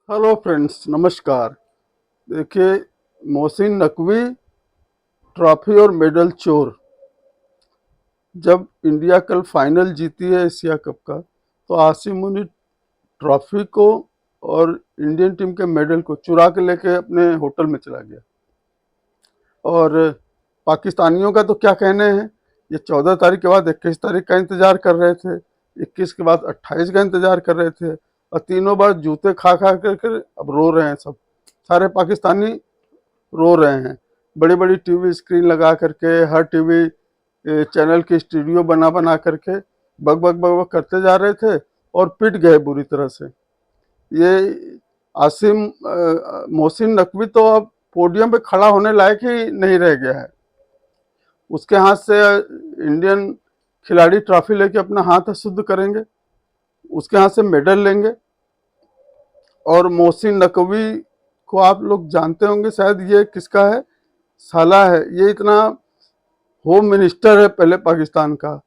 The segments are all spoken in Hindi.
हेलो फ्रेंड्स, नमस्कार। देखिए, मोहसिन नकवी ट्रॉफी और मेडल चोर। जब इंडिया कल फाइनल जीती है एशिया कप का, तो आसिम मुनीर ट्रॉफी को और इंडियन टीम के मेडल को चुरा के लेके अपने होटल में चला गया। और पाकिस्तानियों का तो क्या कहने हैं। ये 14 तारीख के बाद 21 तारीख का इंतजार कर रहे थे, 21 के बाद 28 का इंतजार कर रहे थे, और तीनों बार जूते खा खा करके अब रो रहे हैं। सब सारे पाकिस्तानी रो रहे हैं। बड़ी बड़ी टीवी स्क्रीन लगा करके, हर टीवी चैनल की स्टूडियो बना बना करके बग बग बग बग करते जा रहे थे और पिट गए बुरी तरह से। ये मोहसिन नकवी तो अब पोडियम पे खड़ा होने लायक ही नहीं रह गया है। उसके हाथ से इंडियन खिलाड़ी ट्रॉफी लेके अपना हाथ शुद्ध करेंगे, उसके हाथ से मेडल लेंगे। और मोहसिन नकवी को आप लोग जानते होंगे शायद, ये किसका है? साला है। ये इतना होम मिनिस्टर है पहले पाकिस्तान का,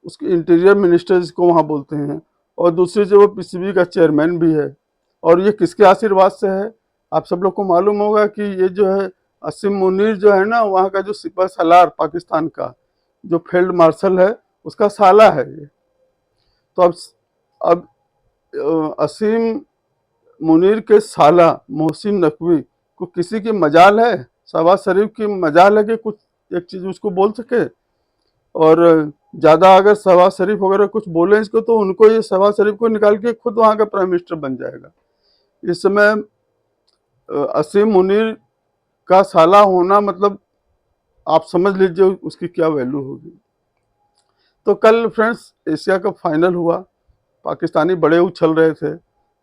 उसके इंटीरियर मिनिस्टर जिसको वहाँ बोलते हैं, और दूसरी जो वो पीसीबी का चेयरमैन भी है। और ये किसके आशीर्वाद से है? आप सब लोग को मालूम होगा कि ये जो है असीम मुनीर जो है ना, वहाँ का जो सिपह सलार पाकिस्तान का, जो फील्ड मार्शल है, उसका साला है ये। तो अब असीम मुनीर के साला मोहसिन नकवी को किसी की मजाल है, शहबाज शरीफ की मजाल है कि कुछ एक चीज उसको बोल सके। और ज्यादा अगर शहबाज शरीफ वगैरह कुछ बोले इसको, तो उनको ये शहबाज शरीफ को निकाल के खुद वहां का प्राइम मिनिस्टर बन जाएगा। इस समय असीम मुनीर का साला होना मतलब आप समझ लीजिए उसकी क्या वैल्यू होगी। तो कल फ्रेंड्स एशिया कप फाइनल हुआ। पाकिस्तानी बड़े उछल रहे थे,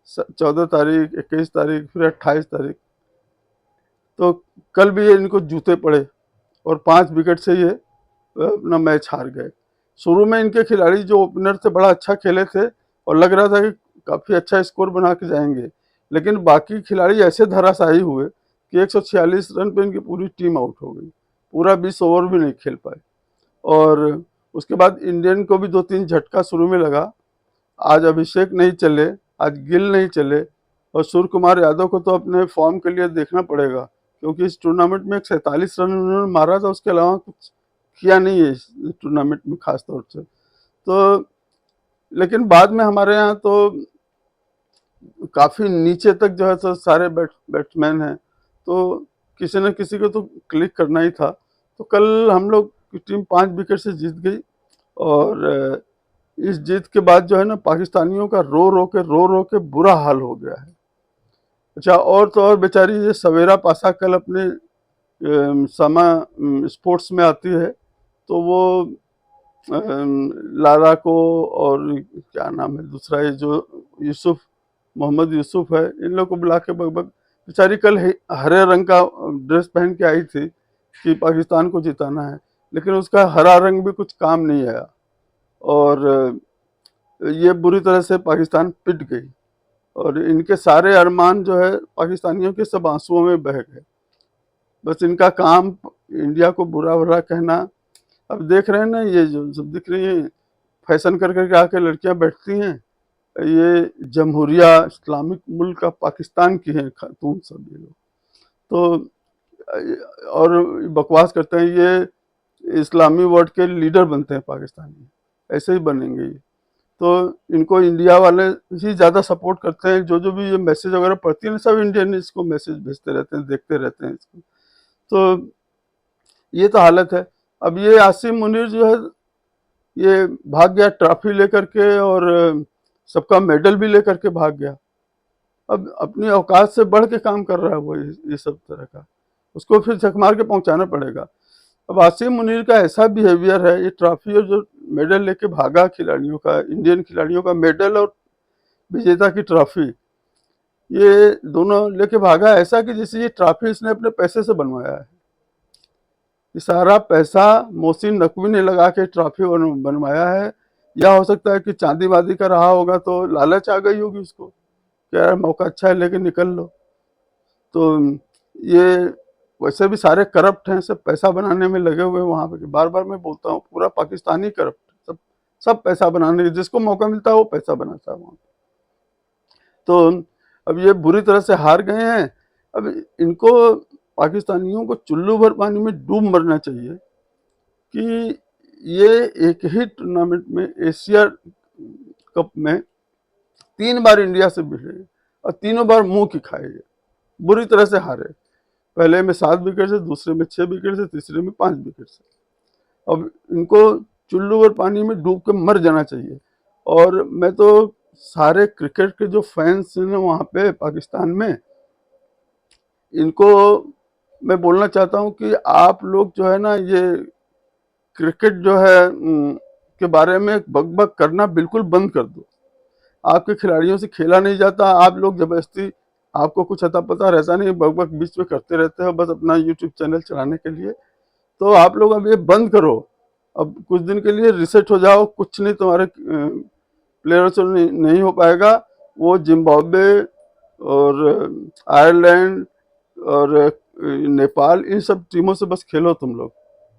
14 तारीख, 21 तारीख, फिर 28 तारीख। तो कल भी ये इनको जूते पड़े और 5 विकेट से ये अपना मैच हार गए। शुरू में इनके खिलाड़ी जो ओपनर थे बड़ा अच्छा खेले थे और लग रहा था कि काफ़ी अच्छा स्कोर बना के जाएंगे, लेकिन बाकी खिलाड़ी ऐसे धराशायी हुए कि 146 रन पे इनकी पूरी टीम आउट हो गई। पूरा 20 ओवर भी नहीं खेल पाए। और उसके बाद इंडियन को भी 2-3 झटका शुरू में लगा। आज अभिषेक नहीं चले, आज गिल नहीं चले, और सूर्य कुमार यादव को तो अपने फॉर्म के लिए देखना पड़ेगा, क्योंकि इस टूर्नामेंट में 47 रन उन्होंने मारा था, उसके अलावा कुछ किया नहीं है इस टूर्नामेंट में खास तौर से। तो लेकिन बाद में हमारे यहाँ तो काफ़ी नीचे तक जो है तो सारे बैट्समैन हैं, तो किसी न किसी को तो क्लिक करना ही था। तो कल हम लोग की टीम 5 विकेट से जीत गई। और इस जीत के बाद जो है ना, पाकिस्तानियों का रो रो के बुरा हाल हो गया है। अच्छा, और तो और बेचारी ये सवेरा पासा कल अपने समा स्पोर्ट्स में आती है, तो वो लारा को, और क्या नाम है दूसरा, ये जो यूसुफ, मोहम्मद यूसुफ है, इन लोग को बुला के बग बेचारी कल हरे रंग का ड्रेस पहन के आई थी कि पाकिस्तान को जिताना है, लेकिन उसका हरा रंग भी कुछ काम नहीं आया। और ये बुरी तरह से पाकिस्तान पिट गई, और इनके सारे अरमान जो है पाकिस्तानियों के सब आंसुओं में बह गए। बस इनका काम इंडिया को बुरा भला कहना। अब देख रहे हैं ना, ये जो सब दिख रही है फैशन कर करके आके लड़कियां बैठती हैं, ये जमहूरिया इस्लामिक मुल्क का पाकिस्तान की हैं खातून सब ये लोग। तो और बकवास करते हैं ये इस्लामी वर्ल्ड के लीडर बनते हैं पाकिस्तानी, ऐसे ही बनेंगे ये। तो इनको इंडिया वाले ही ज़्यादा सपोर्ट करते हैं। जो जो भी ये मैसेज वगैरह पढ़ती है ना, सब इंडियन इसको मैसेज भेजते रहते हैं, देखते रहते हैं इसको। तो ये तो हालत है। अब ये आसिम मुनीर जो है, ये भाग गया ट्रॉफी लेकर के, और सबका मेडल भी लेकर के भाग गया। अब अपनी औकात से बढ़ के काम कर रहा है वो, ये सब तरह का, उसको फिर झक मार के पहुंचाना पड़ेगा। अब आसिम मुनीर का ऐसा बिहेवियर है, ये ट्रॉफी और जो मेडल लेके भागा खिलाड़ियों का, इंडियन खिलाड़ियों का मेडल और विजेता की ट्रॉफी, ये दोनों लेके भागा ऐसा कि जैसे ये ट्रॉफी इसने अपने पैसे से बनवाया है। ये सारा पैसा मोहसिन नकवी ने लगा के ट्रॉफी बनवाया है। या हो सकता है कि चांदी वादी का रहा होगा, तो लालच आ गई होगी उसको, क्या यार मौका अच्छा है लेके निकल लो। तो ये वैसे भी सारे करप्ट हैं, सब पैसा बनाने में लगे हुए हैं वहां पे। बार बार मैं बोलता हूँ, पूरा पाकिस्तानी करप्ट, सब सब पैसा बनाने, जिसको मौका मिलता है वो पैसा बनाता है वहां। तो अब ये बुरी तरह से हार गए हैं। अब इनको पाकिस्तानियों को चुल्लू भर पानी में डूब मरना चाहिए कि ये एक ही टूर्नामेंट में एशिया कप में 3 बार इंडिया से भिड़े और तीनों बार मुंह की खाए, बुरी तरह से हारे। पहले में 7 विकेट से, दूसरे में 6 विकेट से, तीसरे में 5 विकेट से। अब इनको चुल्लू भर पानी में डूब के मर जाना चाहिए। और मैं तो सारे क्रिकेट के जो फैंस हैं ना वहाँ पे पाकिस्तान में, इनको मैं बोलना चाहता हूँ कि आप लोग जो है ना ये क्रिकेट जो है के बारे में बकबक करना बिल्कुल बंद कर दो। आपके खिलाड़ियों से खेला नहीं जाता, आप लोग जबरदस्ती, आपको कुछ अता पता रहता नहीं, बकबक बीच में करते रहते हो बस अपना यूट्यूब चैनल चलाने के लिए। तो आप लोग अब ये बंद करो, अब कुछ दिन के लिए रिसेट हो जाओ। कुछ नहीं तुम्हारे प्लेयर से नहीं हो पाएगा। वो जिम्बाब्वे और आयरलैंड और नेपाल, इन सब टीमों से बस खेलो तुम लोग,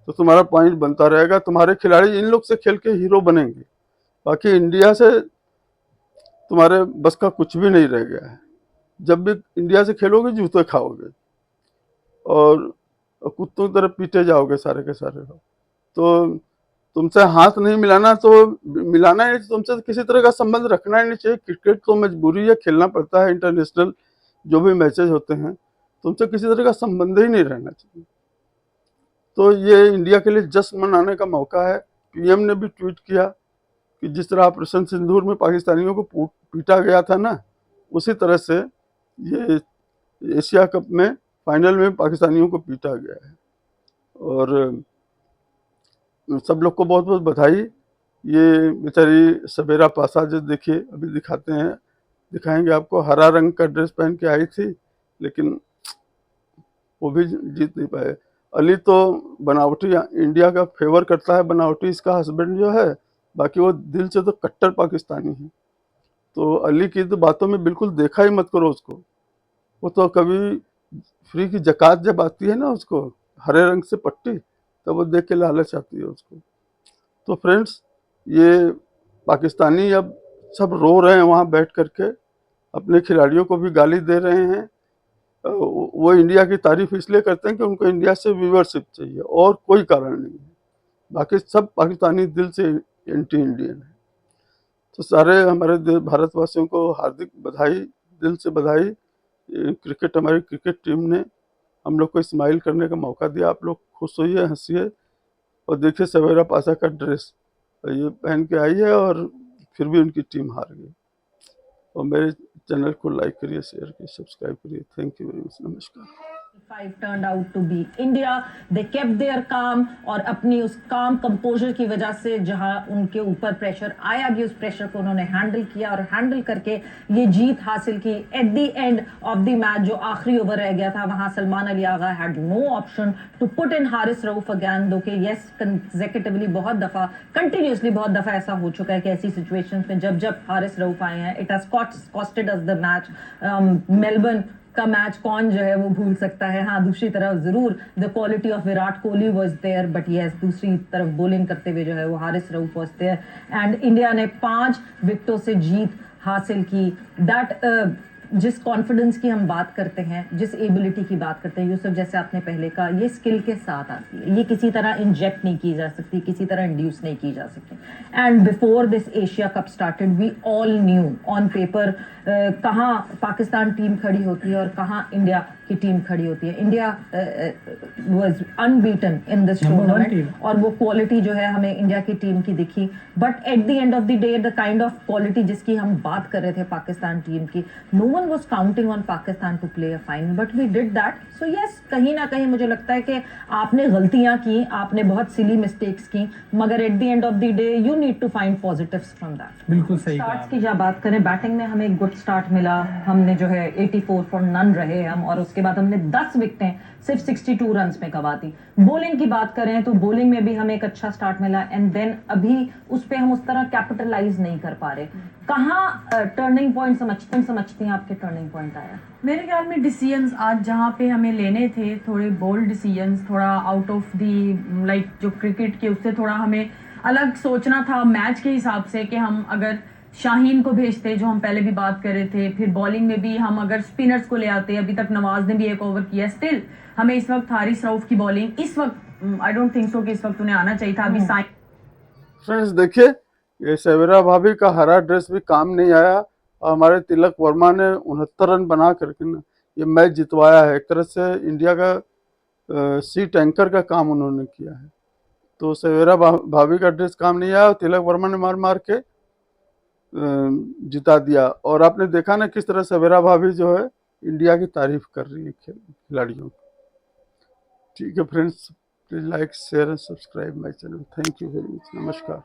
तो तुम्हारा पॉइंट बनता रहेगा। तुम्हारे खिलाड़ी इन लोग से खेल के हीरो बनेंगे, बाकी इंडिया से तुम्हारे बस का कुछ भी नहीं रह गया है। जब भी इंडिया से खेलोगे जूते खाओगे और कुत्तों की तरह पीटे जाओगे सारे के सारे लोग। तो तुमसे हाथ नहीं मिलाना तो मिलाना है, तुमसे किसी तरह का संबंध रखना ही नहीं चाहिए। क्रिकेट तो मजबूरी है, खेलना पड़ता है, इंटरनेशनल जो भी मैचेज होते हैं, तुमसे किसी तरह का संबंध ही नहीं रहना चाहिए। तो ये इंडिया के लिए जश्न मनाने का मौका है। पीएम ने भी ट्वीट किया कि जिस तरह ऑपरेशन सिंदूर में पाकिस्तानियों को पीटा गया था ना, उसी तरह से ये एशिया कप में फाइनल में पाकिस्तानियों को पीटा गया है। और सब लोग को बहुत बहुत बधाई। ये बेचारी सबेरा पासा जो देखिए अभी दिखाएंगे आपको, हरा रंग का ड्रेस पहन के आई थी, लेकिन वो भी जीत नहीं पाए। अली तो बनावटी इंडिया का फेवर करता है, बनावटी इसका हस्बैंड जो है, बाकी वो दिल से तो कट्टर पाकिस्तानी है। तो अली की तो बातों में बिल्कुल देखा ही मत करो उसको। वो तो कभी फ्री की जकात जब आती है ना उसको हरे रंग से पट्टी, तब वो देख के लालच आती है उसको। तो फ्रेंड्स, ये पाकिस्तानी अब सब रो रहे हैं वहाँ बैठ करके, अपने खिलाड़ियों को भी गाली दे रहे हैं। वो इंडिया की तारीफ इसलिए करते हैं कि उनको इंडिया से व्यूवरशिप चाहिए, और कोई कारण नहीं है। बाकी सब पाकिस्तानी दिल से एंटी इंडियन है। तो सारे हमारे भारतवासियों को हार्दिक बधाई, दिल से बधाई। क्रिकेट, हमारी क्रिकेट टीम ने हम लोग को स्माइल करने का मौका दिया। आप लोग खुश होइए, हंसिए। और देखिए सवेरा पासा का ड्रेस ये पहन के आई है और फिर भी उनकी टीम हार गई। और मेरे चैनल को लाइक करिए, शेयर करिए, सब्सक्राइब करिए। थैंक यू वेरी मच, नमस्कार। 5 turned out to be India. They kept their calm और अपनी उस काम कंपोजर की वजह से जहां उनके ऊपर प्रेशर आया भी, उस प्रेशर को उन्होंने हैंडल किया और हैंडल करके ये जीत हासिल की। At the end of the match जो आखिरी ओवर रह गया था, वहां Salman Ali Agha had no option to put in Haris Rauf again. दो के यस कंसेक्यूटिवली बहुत दफा, कंटिन्यूसली बहुत दफा ऐसा हो चुका है कि ऐसी सिचुएशंस में जब हारिस रऊफ आए हैं, it has costed us the match. Melbourne का मैच कौन जो है वो भूल सकता है। हाँ, दूसरी तरफ जरूर the quality of Virat Kohli was there, but yes दूसरी तरफ बॉलिंग करते हुए जो है वो Haris Rauf was there. And India ने 5 विकेटों से जीत हासिल की। दैट जिस कॉन्फिडेंस की हम बात करते हैं, जिस एबिलिटी की बात करते हैं, यूसुफ जैसे आपने पहले कहा, ये स्किल के साथ आती है, ये किसी तरह इंजेक्ट नहीं की जा सकती, किसी तरह इंड्यूस नहीं की जा सकती। And before this Asia Cup started we all knew on paper कहाँ पाकिस्तान टीम खड़ी होती है और कहाँ इंडिया की टीम खड़ी होती है। India was unbeaten in this tournament और वो क्वालिटी जो है हमें इंडिया की टीम की दिखी। But at the end of the day the kind of quality जिसकी हम बात कर रहे थे पाकिस्तान टीम की, no one was counting on Pakistan to play a final, but we did that. So yes, कहीं ना कहीं मुझे लगता है कि आपने गलतियां की, आपने बहुत सिली मिस्टेक्स की, मगर at the end of the day you need to find positives from that. बिल्कुल सही स्टार्ट्स की जब बात करें, बैटिंग में हमें एक गुड स्टार्ट मिला, हमने जो है 84 फॉर नन रहे हम, और उसके बाद हमने 10 विकेटें सिर्फ 62 रन्स में गंवा दी। बॉलिंग की बात करें तो बॉलिंग में भी हमें एक अच्छा स्टार्ट मिला, एंड देन अभी उस पर हम उस तरह कैपिटलाइज नहीं कर पा रहे। कहाँ टर्निंग पॉइंट समझती हैं आपके टर्निंग पॉइंट आया? मेरे ख्याल में डिसीजंस आज जहाँ पे हमें लेने थे, थोड़े बोल्ड डिसीजंस, थोड़ा आउट ऑफ दी लाइक जो क्रिकेट के उससे थोड़ा हमें अलग सोचना था मैच के हिसाब से, कि हम अगर शाहीन को भेजते जो हम पहले भी बात कर रहे थे, फिर बॉलिंग में भी हम अगर स्पिनर्स को ले आते, अभी तक नवाज ने भी एक ओवर किया, स्टिल हमें इस वक्त हारिस रऊफ की बॉलिंग इस वक्त आई डोंट थिंक सो कि इस वक्त उन्हें आना चाहिए था। अभी साइन फ्रेंड्स देखिए, ये सवेरा भाभी का हरा ड्रेस भी काम नहीं आया और हमारे तिलक वर्मा ने 69 रन बना करके ना ये मैच जितवाया है। एक तरह से इंडिया का सी टैंकर का काम उन्होंने किया है। तो सवेरा भाभी का ड्रेस काम नहीं आया और तिलक वर्मा ने मार मार के जिता दिया। और आपने देखा ना किस तरह सवेरा भाभी जो है इंडिया की तारीफ कर रही है खिलाड़ियों की। ठीक है friends, please like share and subscribe my channel. Thank you very much. नमस्कार।